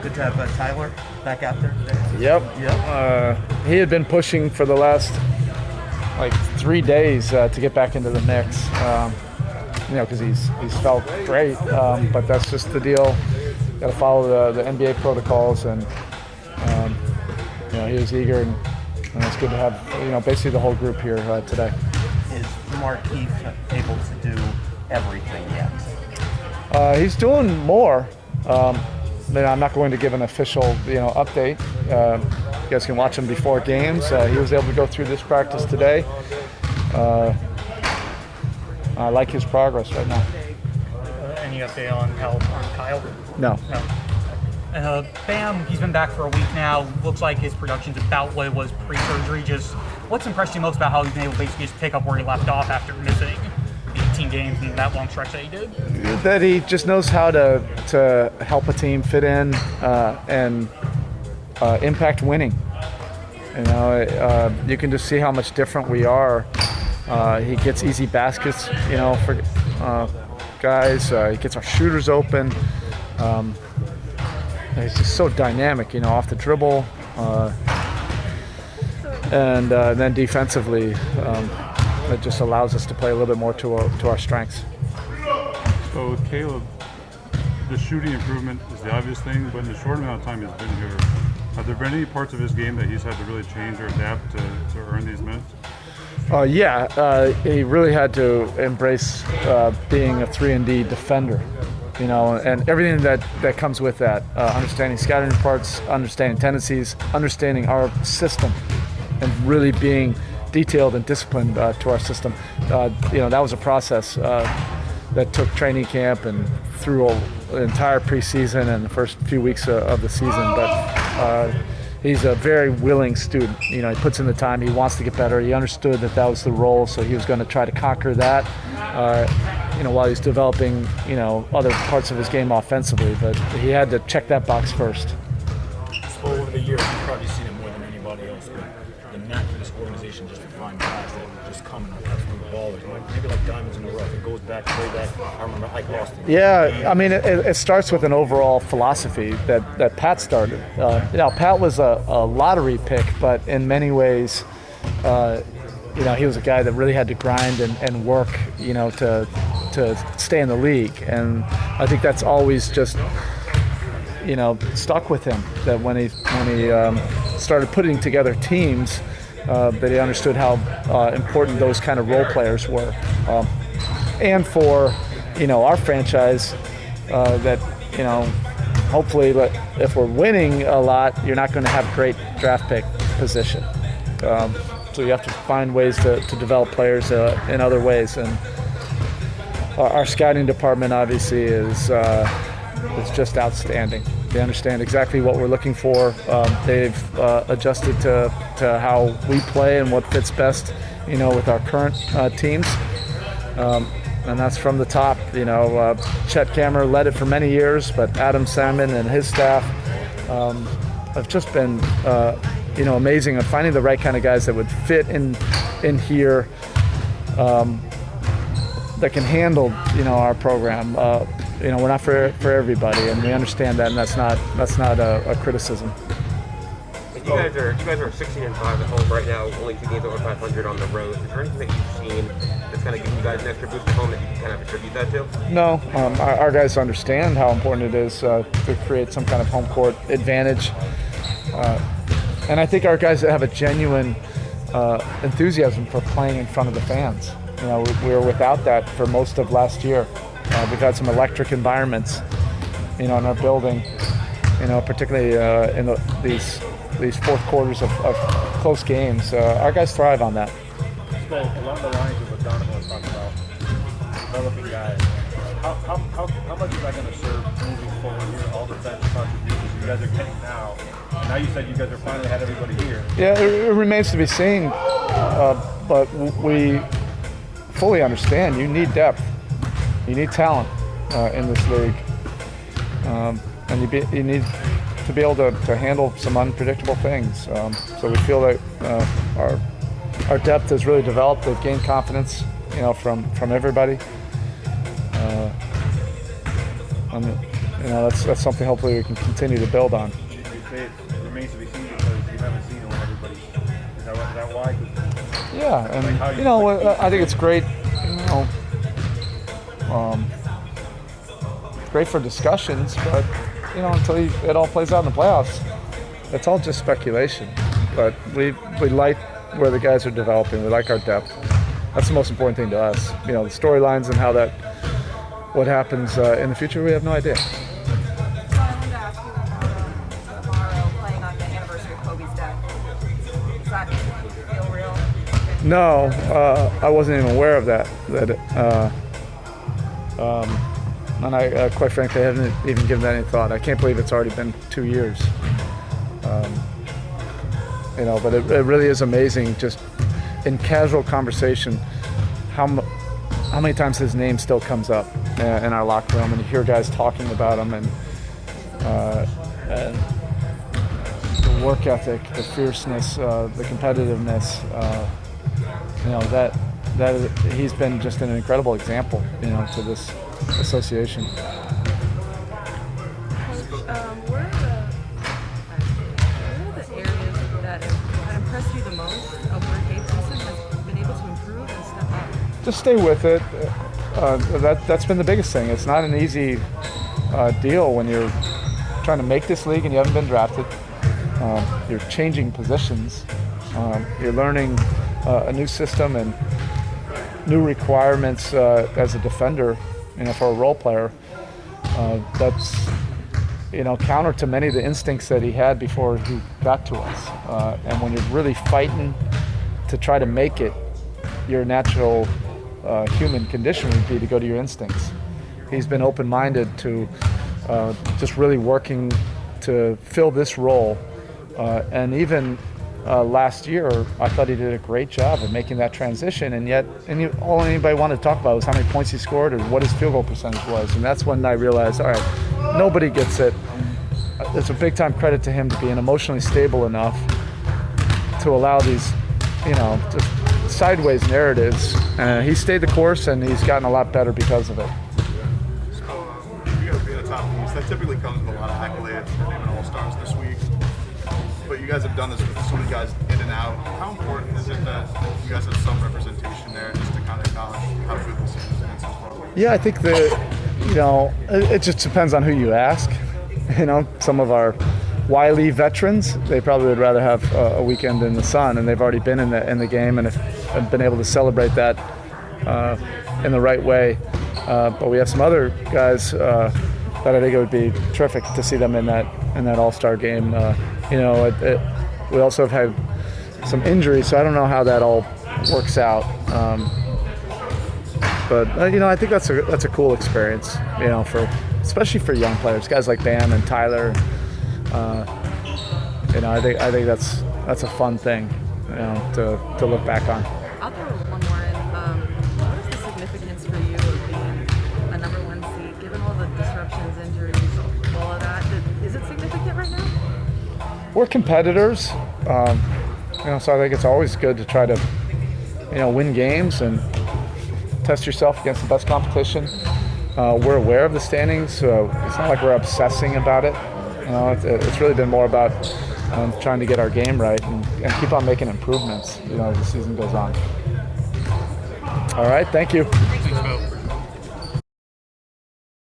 Good to have Tyler back out there today. Yep. He had been pushing for the last 3 days to get back into the mix. Because he's felt great, but that's just the deal. Got to follow the NBA protocols, and he was eager, and it's good to have basically the whole group here today. Is Markieff able to do everything yet? He's doing more. I'm not going to give an official update. You guys can watch him before games. He was able to go through this practice today. I like his progress right now. Any update on Kyle? No. Bam, he's been back for a week now. Looks like his production's about what it was pre-surgery. Just what's impressed you most about how he's been able to basically just pick up where he left off after missing 18 games in that long stretch that he did? That he just knows how to help a team fit in and impact winning. You can just see how much different we are. He gets easy baskets, for guys. He gets our shooters open. He's just so dynamic, off the dribble. And then defensively, it just allows us to play a little bit more to our strengths. So with Caleb, the shooting improvement is the obvious thing, but in the short amount of time he's been here, have there been any parts of his game that he's had to really change or adapt to earn these minutes? He really had to embrace being a 3-and-D defender, and everything that comes with that. Understanding scouting reports, understanding tendencies, understanding our system, and really being detailed and disciplined to our system. That was a process that took training camp and through the entire preseason and the first few weeks of the season. But he's a very willing student. He puts in the time. He wants to get better. He understood that was the role, so he was going to try to conquer that. While he's developing, other parts of his game offensively. But he had to check that box first. So over the years, you've probably seen it more than anybody else. But the knack for this organization just to find guys that just come and cut through ballers, maybe like diamonds in the rough. It goes back way back. I remember Ike Austin. Yeah, it starts with an overall philosophy that Pat started. Pat was a lottery pick, but in many ways, he was a guy that really had to grind and work, to stay in the league. And I think that's always just, stuck with him. That when he started putting together teams, that he understood how important those kind of role players were. And for, our franchise, that, hopefully, if we're winning a lot, you're not going to have great draft pick position. So you have to find ways to develop players in other ways. And our scouting department obviously is just outstanding. They understand exactly what we're looking for. They've adjusted to how we play and what fits best, with our current teams. And that's from the top. Chet Kammerer led it for many years, but Adam Salmon and his staff have just been, amazing at finding the right kind of guys that would fit in here, that can handle, our program. We're not for everybody, and we understand that, and that's not a criticism. You guys are 16-5 at home right now, only 2 games over 500 on the road. Is there anything that you've seen that's kind of giving you guys an extra boost at home that you can kind of attribute that to? No, our guys understand how important it is to create some kind of home court advantage, and I think our guys have a genuine enthusiasm for playing in front of the fans. We were without that for most of last year. We've had some electric environments, in our building, particularly in these fourth quarters of close games. Our guys thrive on that. So along the lines of what Donovan was talking about, developing guys, how much is that going to serve moving forward here? All the bench contributions you guys are getting now. Now you said you guys are finally had everybody here. Yeah, it remains to be seen, but we fully understand you need depth. You need talent in this league, and you need to be able to handle some unpredictable things. So we feel that our depth has really developed. They've gained confidence, from everybody. that's something hopefully we can continue to build on. You say it remains to be seen because you haven't seen it with everybody. Is that why? Yeah, and I think it's great. Great for discussions, but until it all plays out in the playoffs, it's all just speculation. But we like where the guys are developing. We like our depth. That's the most important thing to us. The storylines and what happens in the future, we have no idea. So I wanted to ask you about tomorrow playing on the anniversary of Kobe's death. Does that feel real? No, I wasn't even aware of that. And I, quite frankly, haven't even given that any thought. I can't believe it's already been 2 years. But it really is amazing, just in casual conversation, how many times his name still comes up in our locker room, and you hear guys talking about him, and the work ethic, the fierceness, the competitiveness. That he's been just an incredible example, to this association. Coach, what are the areas that have impressed you the most of where Gabe Vincent has been able to improve and step up? Just stay with it. That's been the biggest thing. It's not an easy deal when you're trying to make this league and you haven't been drafted. You're changing positions. You're learning a new system and new requirements as a defender, for a role player. That's counter to many of the instincts that he had before he got to us. And when you're really fighting to try to make it, your natural human condition would be to go to your instincts. He's been open-minded to just really working to fill this role. And even last year, I thought he did a great job of making that transition, and yet all anybody wanted to talk about was how many points he scored or what his field goal percentage was. And that's when I realized, all right, nobody gets it. It's a big-time credit to him to being emotionally stable enough to allow these, just sideways narratives. He stayed the course, and he's gotten a lot better because of it. You guys being a top team, that typically comes with a lot of accolades and even all-stars this week. But you guys have done this with so many guys in and out. How important is it that you guys have some representation there just to kind of acknowledge how good this is against this world? Yeah, I think it just depends on who you ask. Some of our wily veterans, they probably would rather have a weekend in the sun, and they've already been in the game and have been able to celebrate that in the right way. But we have some other guys that I think it would be terrific to see them in that All-Star game. We also have had some injuries, so I don't know how that all works out. But I think that's a cool experience, especially for young players, guys like Bam and Tyler. I think that's a fun thing, to look back on. I'll throw one more in. What is the significance for you of being a number 1 seed, given all the disruptions, injuries, all of that? Is it significant right now? We're competitors, so I think it's always good to try to, win games and test yourself against the best competition. We're aware of the standings, so it's not like we're obsessing about it. It's really been more about trying to get our game right and keep on making improvements, as the season goes on. All right, thank you.